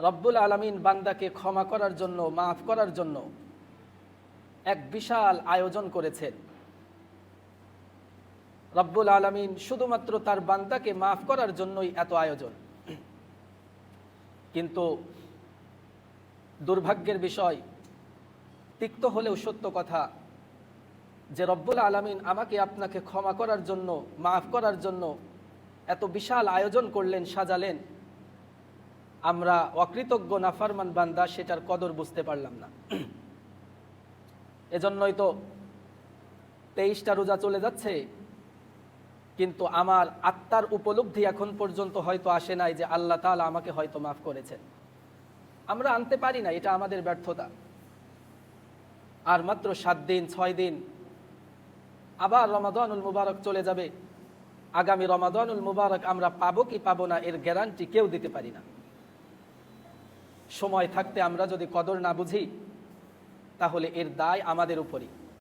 রব্বুল আলামিন বান্দাকে ক্ষমা করার জন্য, মাফ করার জন্য এক বিশাল আয়োজন করেছেন। রব্বুল আলামিন শুধুমাত্র তার বান্দাকে মাফ করার জন্যই এত আয়োজন। কিন্তু দুর্ভাগ্যের বিষয়, তিক্ত হলেও সত্য কথা, যে রব্বুল আলামিন আমাকে আপনাকে ক্ষমা করার জন্য, মাফ করার জন্য এত বিশাল আয়োজন করলেন, সাজালেন, আমরা অকৃতজ্ঞ নাফরমান বান্দা সেটার কদর বুঝতে পারলাম না। এজন্যই তো 23টা রোজা চলে যাচ্ছে, কিন্তু আমার আত্মার উপলব্ধি এখন পর্যন্ত হয়তো আসে নাই যে আল্লাহ তাআলা আমাকে হয়তো মাফ করেছেন। আমরা আনতে পারি না, এটা আমাদের ব্যর্থতা। আর মাত্র 7 দিন 6 দিন আবার রমাদানুল মুবারক চলে যাবে। আগামী রমাদানুল মুবারক আমরা পাবো কি পাবো না এর গ্যারান্টি কেউ দিতে পারি না। সময় থাকতে আমরা যদি কদর না বুঝি, তাহলে এর দায় আমাদের উপরই।